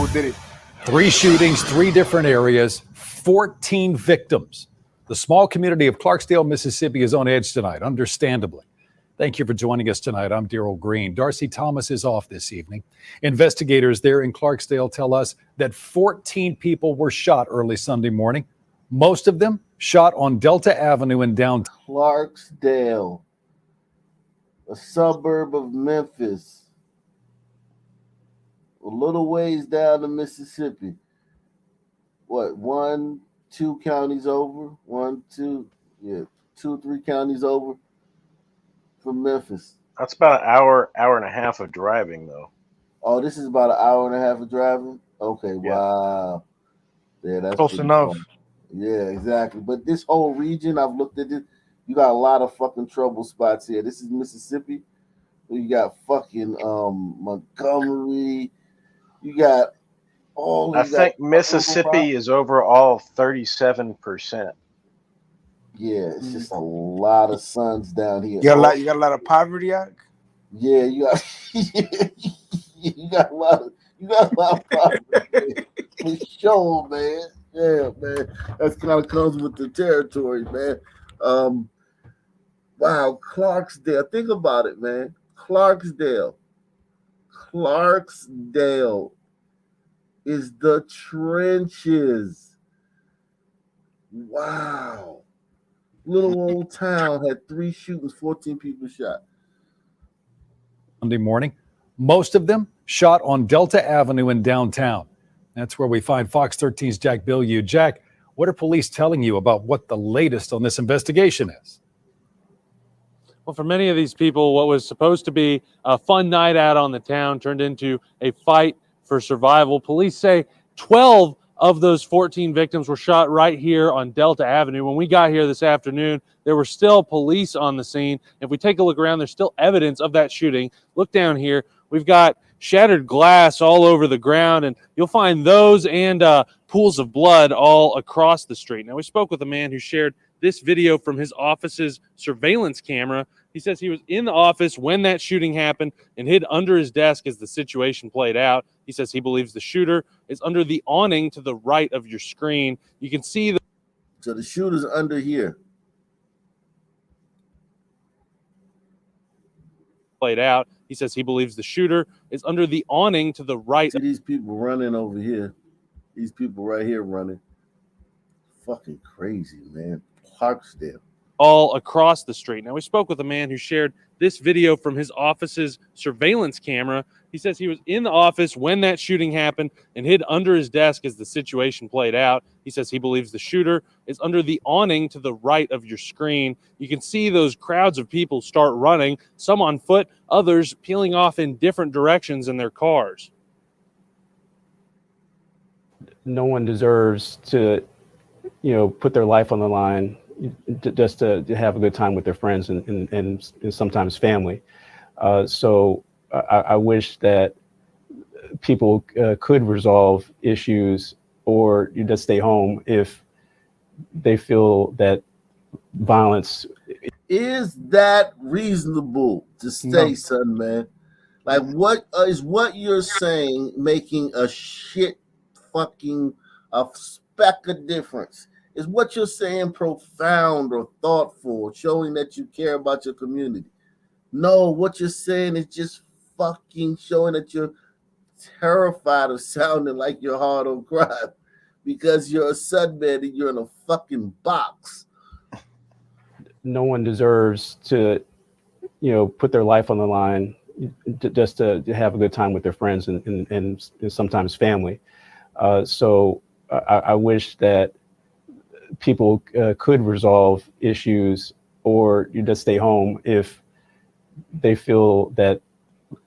who did it. 3 shootings, 3 different areas, 14 victims. The small community of Clarksdale, Mississippi is on edge tonight, understandably. Thank you for joining us tonight. I'm Daryl Green. Darcy Thomas is off this evening. Investigators there in Clarksdale tell us that 14 people were shot early Sunday morning. Most of them shot on Delta Avenue in downtown Clarksdale, a suburb of Memphis, a little ways down in Mississippi. What, 1, 2 counties over? 2, 3 counties over from Memphis. That's about an hour and a half of driving, though. Oh, this is about an hour and a half of driving? Okay, Yeah. wow. Yeah, that's Close enough. Fun. Yeah, exactly. But this whole region, I've looked at it, you got a lot of fucking trouble spots here. This is Mississippi. You got fucking Montgomery. You got all. I think Mississippi is overall 37%. Yeah, it's just a lot of sons down here. You got a lot of poverty out. Yeah, you got a lot of poverty. For sure, man. Yeah, man. That's kind of comes with the territory, man. Wow, Clarksdale. Think about it, man. Clarksdale is the trenches. Wow. Little old town had 3 shootings, 14 people shot. Sunday morning. Most of them shot on Delta Avenue in downtown. That's where we find Fox 13's Jack Bilyeu. Jack, what are police telling you about what the latest on this investigation is? Well, for many of these people, what was supposed to be a fun night out on the town turned into a fight for survival. Police say 12 of those 14 victims were shot right here on Delta Avenue. When we got here this afternoon, there were still police on the scene. If we take a look around, there's still evidence of that shooting. Look down here. We've got shattered glass all over the ground, and you'll find those and pools of blood all across the street. Now, we spoke with a man who shared this video from his office's surveillance camera. He says he was in the office when that shooting happened and hid under his desk as the situation played out. He says he believes the shooter is under the awning to the right of your screen. You can see So the shooter's under here. Played out. He says he believes the shooter is under the awning to the right. See these people running over here. These people right here running. Fucking crazy, man. Clarksdale. All across the street. Now, we spoke with a man who shared this video from his office's surveillance camera. He says he was in the office when that shooting happened and hid under his desk as the situation played out. He says he believes the shooter is under the awning to the right of your screen. You can see those crowds of people start running, some on foot, others peeling off in different directions in their cars. No one deserves to, put their life on the line just to have a good time with their friends and sometimes family. So I wish that people could resolve issues or just stay home if they feel that violence. Is that reasonable to stay, son, man? Like, what is what you're saying making a shit fucking a speck of difference? Is what you're saying profound or thoughtful, showing that you care about your community? No, what you're saying is just fucking showing that you're terrified of sounding like you're hard on crime because you're a sunbed and you're in a fucking box. No one deserves to, put their life on the line just to have a good time with their friends and sometimes family. So I wish that people could resolve issues or just stay home if they feel that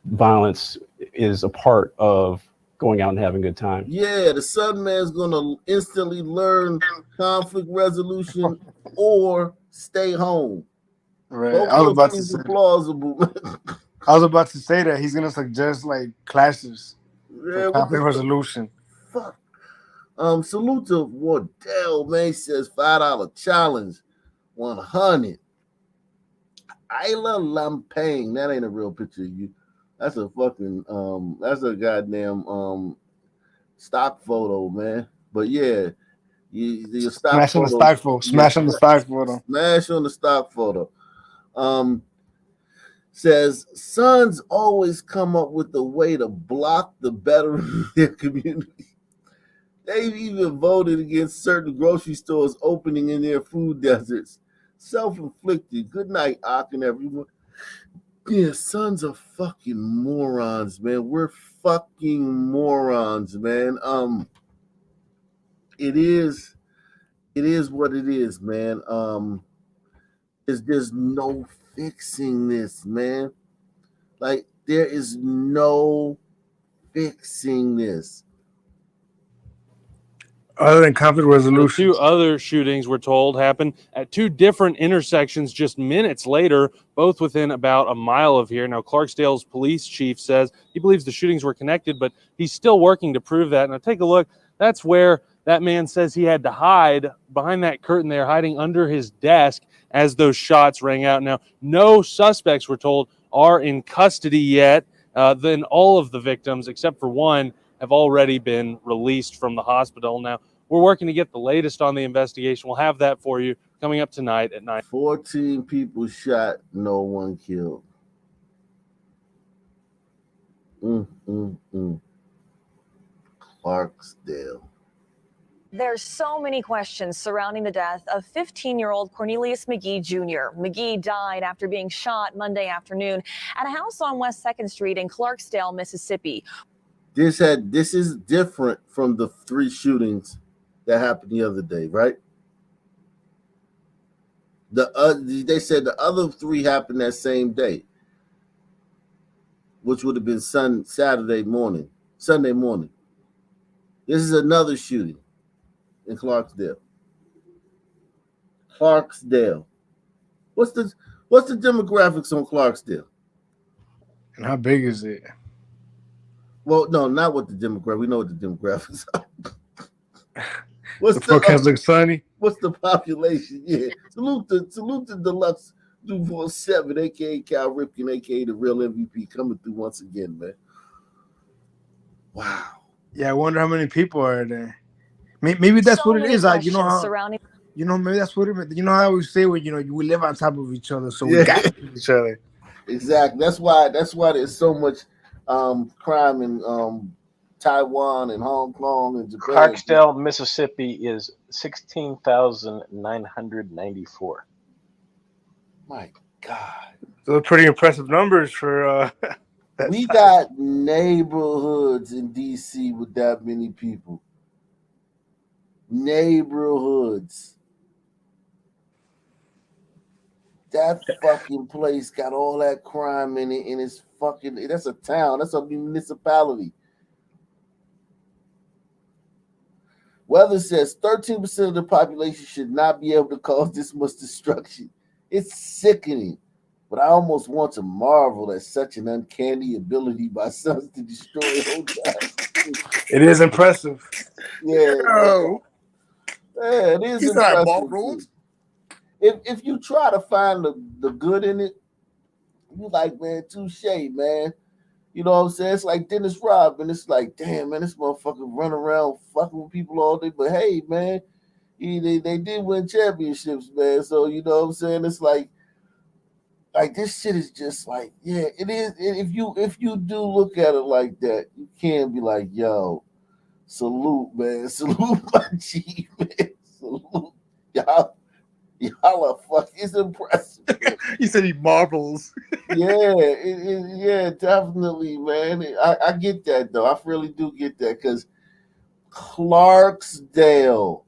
violence is a part of going out and having a good time. Yeah, the Sun Man's gonna instantly learn conflict resolution or stay home. Right. Both I was about to things say are plausible. I was about to say that he's gonna suggest like classes Yeah, for conflict resolution. Fuck. Salute to Wardell, man. He says $5 challenge, 100. Isla Lampang. That ain't a real picture of you. That's a fucking that's a goddamn stock photo, man. But yeah, your stock Smash on the photo. stock photo. Smash on the stock photo. Smash on the stock photo. Says sons always come up with a way to block the better of their community. They've even voted against certain grocery stores opening in their food deserts. Self-inflicted. Good night, Ak and everyone. Yeah, sons are fucking morons, man. We're fucking morons, man. It is what it is, man. There's no fixing this, man. Like, there is no fixing this. Other than conflict The resolution. two other shootings, we're told, happened at two different intersections just minutes later, both within about a mile of here. Now, Clarksdale's police chief says he believes the shootings were connected, but he's still working to prove that. Now, take a look. That's where that man says he had to hide behind that curtain there, hiding under his desk as those shots rang out. Now, no suspects, we're told, are in custody yet. Then all of the victims, except for one, have already been released from the hospital. Now, we're working to get the latest on the investigation. We'll have that for you coming up tonight at 9. 14 people shot, no one killed. Clarksdale. There's so many questions surrounding the death of 15-year-old Cornelius McGee Jr. McGee died after being shot Monday afternoon at a house on West 2nd Street in Clarksdale, Mississippi. This is different from the 3 shootings that happened the other day, right? They said the other 3 happened that same day, which would have been Sunday morning. This is another shooting in Clarksdale. What's the demographics on Clarksdale? And how big is it? Well, no, not what the demographic. We know what the demographics are. The forecast looks sunny. What's the population? Yeah. Salute the Deluxe Duval 7, aka Cal Ripken, aka the real MVP, coming through once again, man. Wow. Yeah, I wonder how many people are there. Maybe that's So what it many is. Like, you know questions how, surrounding. maybe that's what it is. You know how I always say, we live on top of each other, so we got each other. Exactly. That's why there's so much crime in Taiwan and Hong Kong and Japan. Clarksdale, Mississippi is 16,994. My God. Those are pretty impressive numbers for We got neighborhoods in DC with that many people. Neighborhoods. That fucking place got all that crime in it, and it's fucking, that's a town, that's a municipality. Weather says 13% of the population should not be able to cause this much destruction. It's sickening, but I almost want to marvel at such an uncanny ability by sons to destroy whole towns. it is impressive. Yeah, Oh, yeah, it is he's not impressive. ball rules. If you try to find the good in it, you like, man, touche, man. You know what I'm saying? It's like Dennis Rodman. It's like, damn, man, this motherfucker run around fucking with people all day. But hey, man, they did win championships, man. So you know what I'm saying? It's like this shit is just like, yeah, it is. If you do look at it like that, you can't be like, yo, salute, man, salute my G, man, salute y'all are fucking. It's impressive. You said he marbles. Yeah, definitely, man. I get that though. I really do get that because Clarksdale.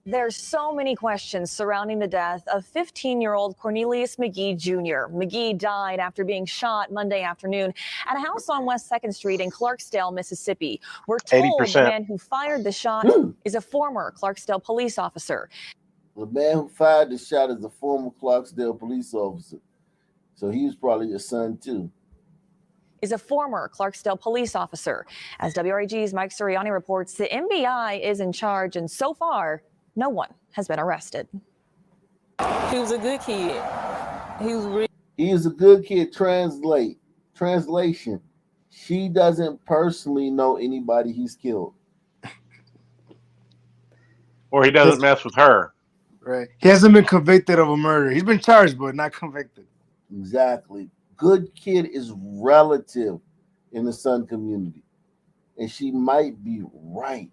There's so many questions surrounding the death of 15-year-old Cornelius McGee Jr. McGee died after being shot Monday afternoon at a house on West 2nd Street in Clarksdale, Mississippi. We're told 80%. the man who fired the shot is a former Clarksdale police officer. The man who fired the shot is a former Clarksdale police officer. So he was probably your son too. Is a former Clarksdale police officer. As WRAG's Mike Suriani reports, the MBI is in charge, and so far, no one has been arrested. He was a good kid. He was a good kid. Translation. She doesn't personally know anybody he's killed. Or he doesn't mess with her. Right. He hasn't been convicted of a murder. He's been charged, but not convicted. Exactly. Good kid is relative in the Sun community. And she might be right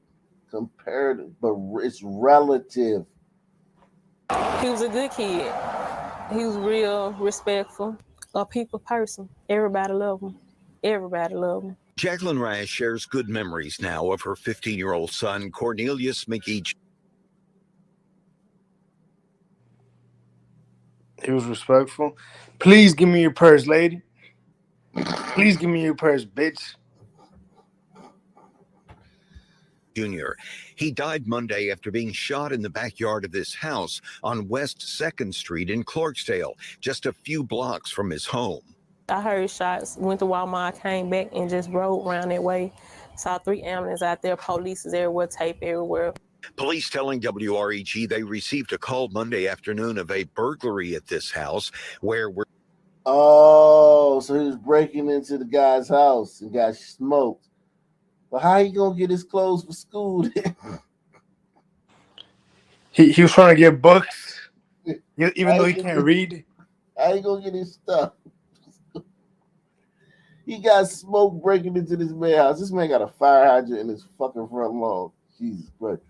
comparative, but it's relative. He was a good kid. He was real respectful, a people person. Everybody loved him. Everybody loved him. Jacqueline Rash shares good memories now of her 15-year-old son, Cornelius McGee. He was respectful. Please give me your purse, lady. Please give me your purse, bitch. Jr. He died Monday after being shot in the backyard of this house on West 2nd Street in Clarksdale, just a few blocks from his home. I heard shots, went to Walmart, came back, and just rode around that way. Saw 3 ambulances out there, police is everywhere, tape everywhere. Police telling WREG they received a call Monday afternoon of a burglary at this house where we're... Oh, so he was breaking into the guy's house and got smoked. But how he gonna get his clothes for school? He was trying to get books, even though he can't read. How he gonna get his stuff? He got smoke breaking into this man's house. This man got a fire hydrant in his fucking front lawn. Jesus Christ.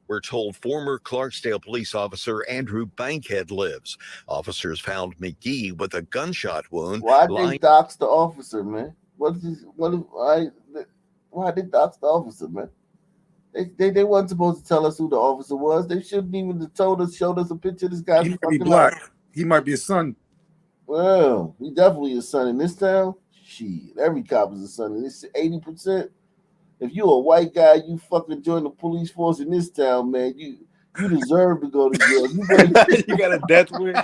We're told former Clarksdale police officer Andrew Bankhead lives. Officers found McGee with a gunshot wound. Why they dox the officer, man? Why they dox the officer, man? They wasn't supposed to tell us who the officer was. They shouldn't even have showed us a picture of this guy. He might be black. He might be a son. Well, he definitely a son in this town. Shit, every cop is a son in this 80%. If you a white guy, you fucking join the police force in this town, man. You deserve to go to jail. You got a death wish?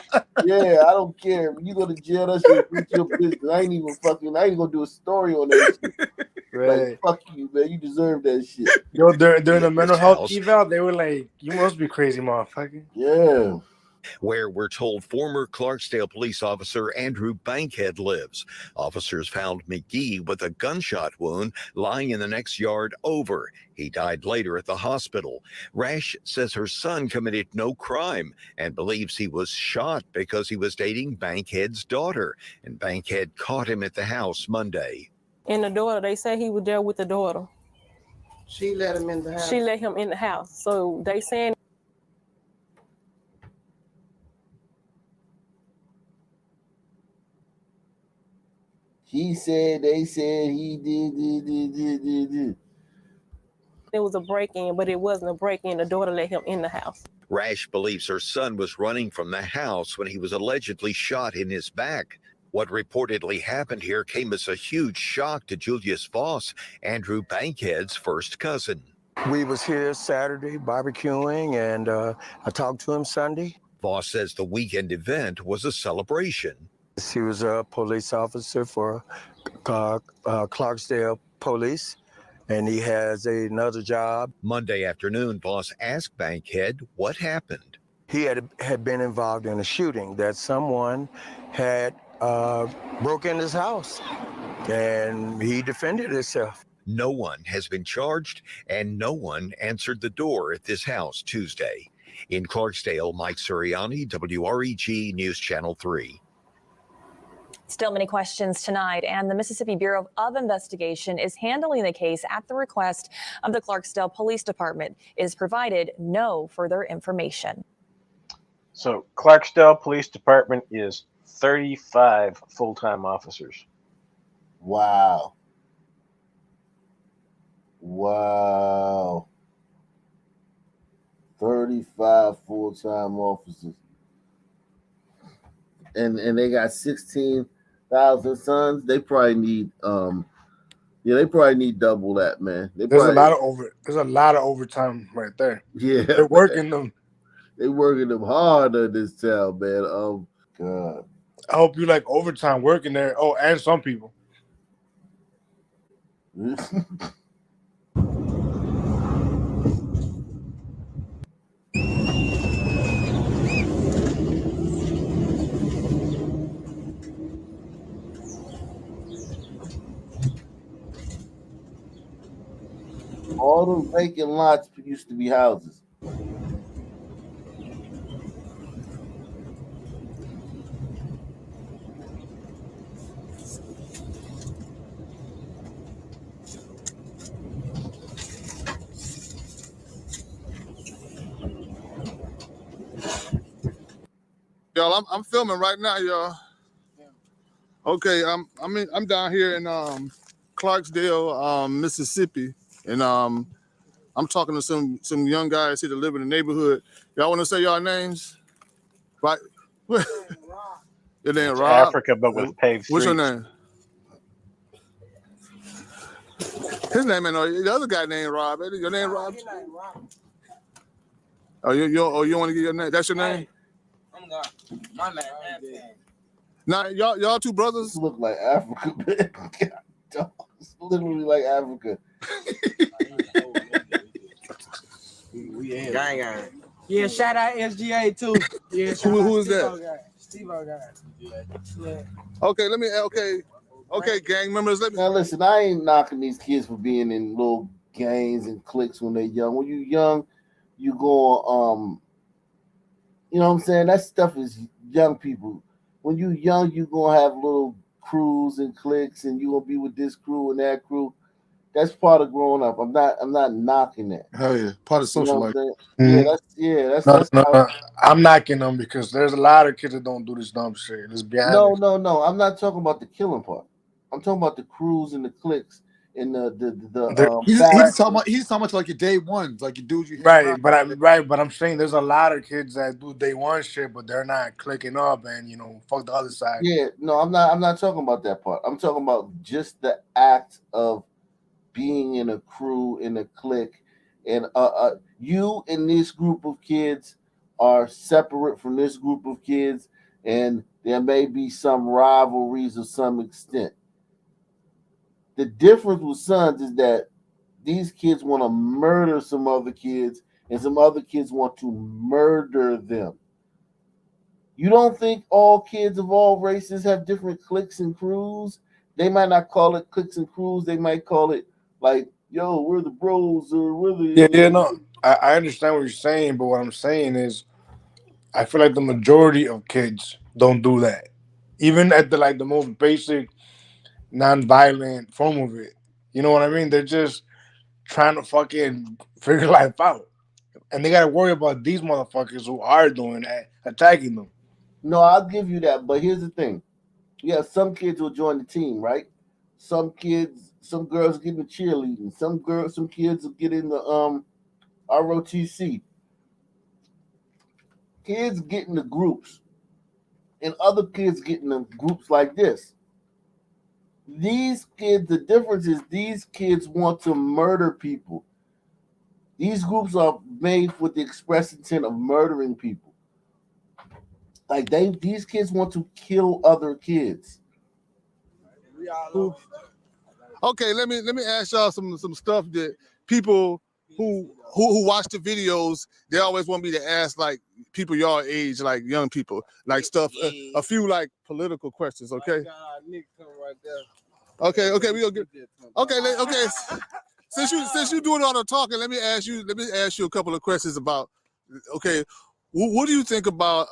Yeah, I don't care. When you go to jail, that shit is your business. I ain't gonna do a story on that shit. Right. Like, fuck you, man. You deserve that shit. Yo, during the mental health eval, they were like, "You must be crazy, motherfucker." Yeah. Where we're told former Clarksdale police officer Andrew Bankhead lives. Officers found McGee with a gunshot wound lying in the next yard over. He died later at the hospital. Rash says her son committed no crime and believes he was shot because he was dating Bankhead's daughter, and Bankhead caught him at the house Monday. And the daughter, they say he was there with the daughter. She let him in the house. She let him in the house. So they saying he said, they said, he did. it was a break-in, but it wasn't a break-in. The daughter let him in the house. Rash believes her son was running from the house when he was allegedly shot in his back. What reportedly happened here came as a huge shock to Julius Voss, Andrew Bankhead's first cousin. We was here Saturday barbecuing, and I talked to him Sunday. Voss says the weekend event was a celebration. He was a police officer for Clarksdale Police, and he has another job. Monday afternoon, Voss asked Bankhead what happened. He had been involved in a shooting that someone had broke in his house, and he defended himself. No one has been charged, and no one answered the door at this house Tuesday. In Clarksdale, Mike Suriani, WREG News Channel 3. Still many questions tonight, and the Mississippi Bureau of Investigation is handling the case at the request of the Clarksdale Police Department. It has provided no further information. So Clarksdale Police Department is 35 full-time officers. Wow. 35 full-time officers. And they got 16,000 sons. They probably need they probably need double that, man. There's a lot of overtime right there. Yeah. They're working them. They working them hard on this town, man. Oh God. I hope you like overtime working there. Oh, and some people. All those vacant lots used to be houses. Y'all, I'm filming right now, y'all. Okay, I'm down here in Clarksdale, Mississippi, and I'm talking to some young guys here that live in the neighborhood. Y'all want to say y'all names? Right. Your name It's Rob. Africa, but with paved What's your streets. name? His name ain't no. The other guy named Rob. Your name Rob? Oh, you want to get your name? That's your name? My name. Now, y'all two brothers? Look like Africa, man. It's literally like Africa. Gang. Yeah, shout out SGA too. Yeah, Who is that? Steve-O guy. Okay, gang members. Now listen, I ain't knocking these kids for being in little gangs and cliques when they're young. When you young, you go you know what I'm saying? That stuff is young people. When you young, you gonna have little crews and cliques, and you gonna be with this crew and that crew. That's part of growing up. I'm not knocking that. Hell yeah, part of social life. That's No. I'm knocking them because there's a lot of kids that don't do this dumb shit. Let's be honest. No. I'm not talking about the killing part. I'm talking about the crews and the cliques and He's talking about like your day ones, like your dudes you right. But I'm saying there's a lot of kids that do day one shit, but they're not clicking up and fuck the other side. Yeah, no, I'm not talking about that part. I'm talking about just the act of being in a crew, in a clique, and you and this group of kids are separate from this group of kids, and there may be some rivalries of some extent. The difference with Sons is that these kids want to murder some other kids, and some other kids want to murder them. You don't think all kids of all races have different cliques and crews? They might not call it cliques and crews. They might call it like, yo, we're the bros, or we're the... Yeah, no. I understand what you're saying, but what I'm saying is I feel like the majority of kids don't do that. Even at the most basic, non-violent form of it. You know what I mean? They're just trying to fucking figure life out. And they got to worry about these motherfuckers who are doing that, attacking them. No, I'll give you that. But here's the thing. You have some kids who join the team, right? Some girls get into cheerleading. Some kids will get into ROTC. Kids get into groups. And other kids get into groups like this. These kids, the difference is these kids want to murder people. These groups are made with the express intent of murdering people. Like these kids want to kill other kids. Okay, let me ask y'all some stuff that people who watch the videos, they always want me to ask, like, people your age, like young people, like stuff, a few like political questions. Okay. Okay, we gonna get. Okay. Since you doing all the talking, let me ask you a couple of questions about. Okay, what do you think about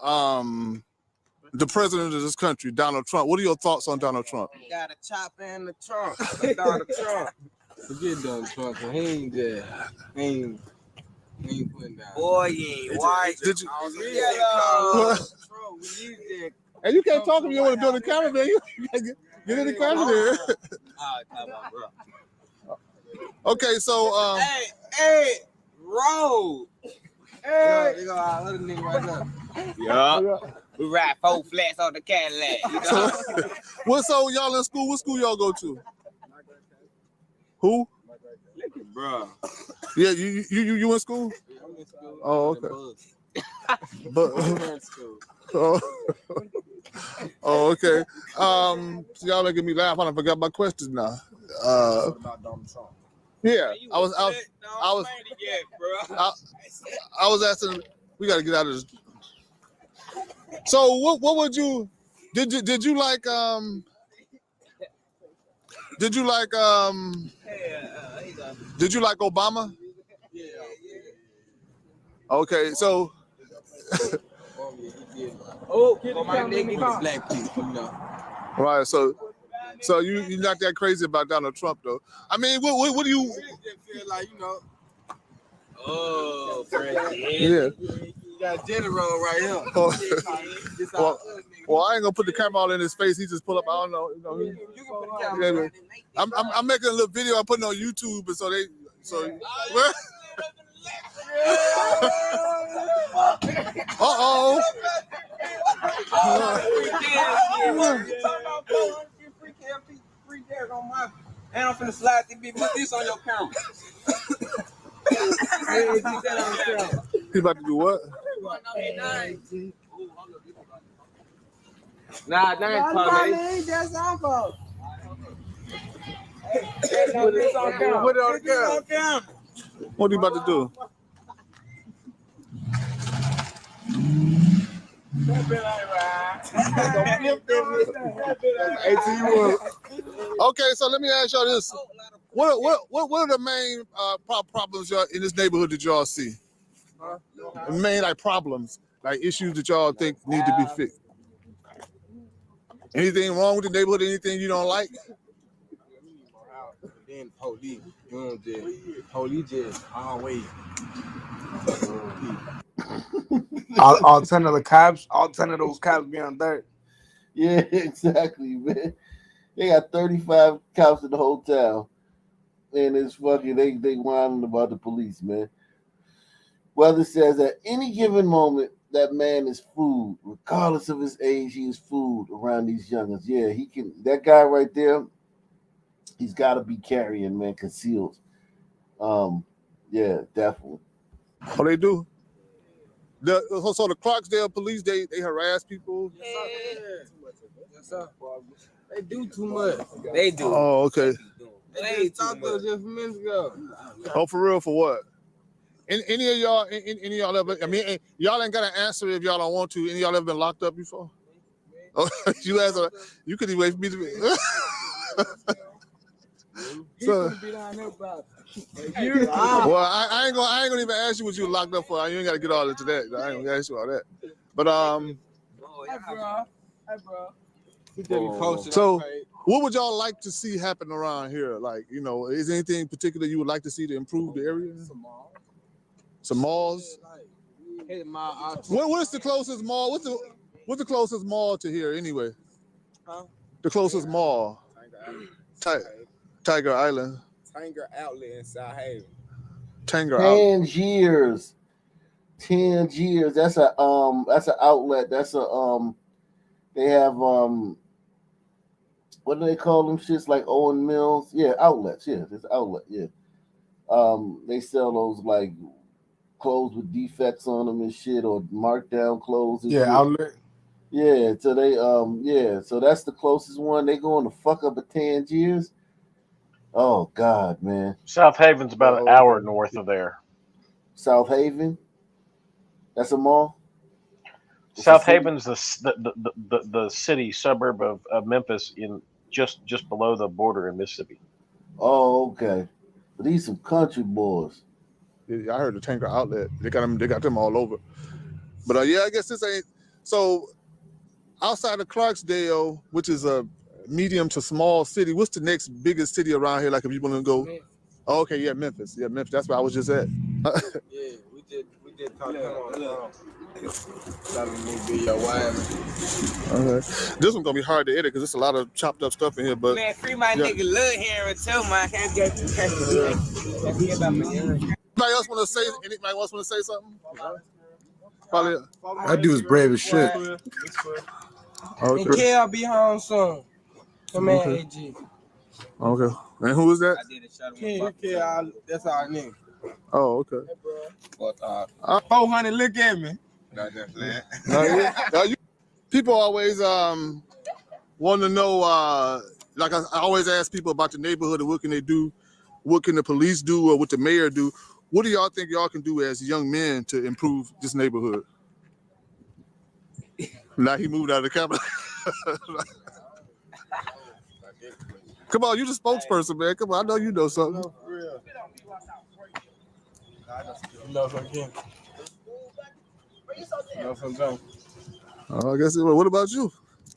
the president of this country, Donald Trump? What are your thoughts on Donald Trump? Got a chopper in the trunk. Donald Trump. Forget Donald Trump. He ain't there. He ain't putting down. Boy, yeah. Why? Did you? And you can't talk if you don't want to build a camera, man. Get in the camera there. Okay, so Hey, roll. Hey, they got another nigga right now. Yeah. We ride 4 flats on the Cadillac. You know? So y'all in school? What school y'all go to? Who? Bro. Yeah, you in school? Yeah, I'm in school. Oh, okay. Oh, okay. So y'all making me laugh. I forgot my questions now. About Donald Trump. Yeah, I was asking. We got to get out of this. So what would you? Did you like Did you like Obama? Yeah. Okay, so My nigga was black people, you know. right, so you're not that crazy about Donald Trump though. I mean, what do you? Feel like, you know. Oh, President. Yeah. You got General right here. Well, I ain't gonna put the camera all in his face. He just pull up. I don't know. You know. You can put the camera. I'm making a little video. I'm putting on YouTube, and so. Uh-oh. And I'm finna slide this bitch. Put this on your camera. He about to do what? Nah, that ain't funny. That's our fault. Put this on camera. Put it on camera. What are you about to do? Okay, so let me ask y'all this: what are the main problems y'all in this neighborhood that y'all see? The main problems, issues that y'all think need to be fixed. Anything wrong with the neighborhood? Anything you don't like? Then police, police just always. all 10 of the cops, all 10 of those cops be on dirt. Yeah, exactly, man. They got 35 cops in the whole town, and it's fucking they whining about the police, man. Weather says at any given moment that man is food, regardless of his age. He is food around these youngins. Yeah, he can. That guy right there, he's got to be carrying, man, concealed. Yeah, definitely. Oh, they do. So the Clarksdale police, they harass people. Yes, sir. They do too much. They do. Oh, okay. They talked to us just a minute ago. Oh, for real? For what? Any of y'all ever? I mean, y'all ain't got to answer if y'all don't want to. Any of y'all ever been locked up before? Oh, you answer. You couldn't wait for me to. So, well, I ain't gonna even ask you what you were locked up for. You ain't gotta get all into that. I ain't gonna ask you all that. But so what would y'all like to see happen around here? Is there anything particular you would like to see to improve the area? Some malls. What is the closest mall? What's the closest mall to here anyway? Huh? The closest mall. Tiger Island. Tanger Outlet in South Haven. Tangiers. That's an outlet. That's they have what do they call them shits, like Owen Mills? Yeah, outlets. Yeah, it's an outlet. Yeah. They sell those clothes with defects on them and shit, or marked down clothes. And shit. Outlet. Yeah, so they so that's the closest one. They going to fuck up a Tangiers. Oh God, man. South Haven's about an hour north of there. South Haven? That's a mall? South Haven's the city suburb of Memphis, in just below the border in Mississippi. Oh, okay. But these some country boys. Yeah, I heard the Tanger Outlet. They got them all over. But I guess this ain't so. Outside of Clarksdale, which is a medium to small city, what's the next biggest city around here? If you want to go, oh, okay, yeah, Memphis. Yeah, Memphis. That's where I was just at. Yeah, we did talk to him on the phone. Be your wife. Okay. This one's gonna be hard to edit because there's a lot of chopped up stuff in here. But man, free my nigga Lil Henry too, man. Can't get Anybody else want to say something? Probably. That dude's brave as shit. And Kel be home soon. Come on, AG. Okay. And who is that? Kel, that's our nigga. Oh, okay. 400, look at me. Not that flat. People always want to know, I always ask people about the neighborhood and what can they do, what can the police do, or what the mayor do. What do y'all think y'all can do as young men to improve this neighborhood? Now he moved out of the camera. Come on, you the spokesperson, man. Come on, I know you know something. You know something, Ken? You know something? I guess it was. What about you?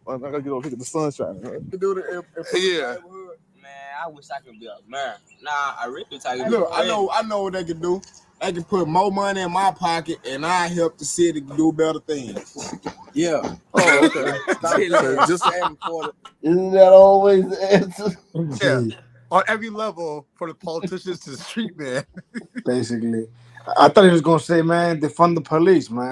I gotta get over here, the sun shining. Right? You do it Yeah. Man, I wish I could be a man. Nah, I really think Look, I know what they can do. They can put more money in my pocket, and I help the city do better things. Yeah. Oh, okay. So just Isn't that always the answer? Yeah. On every level, from the politicians to the street man. Basically, I thought he was gonna say, man, defund the police, man.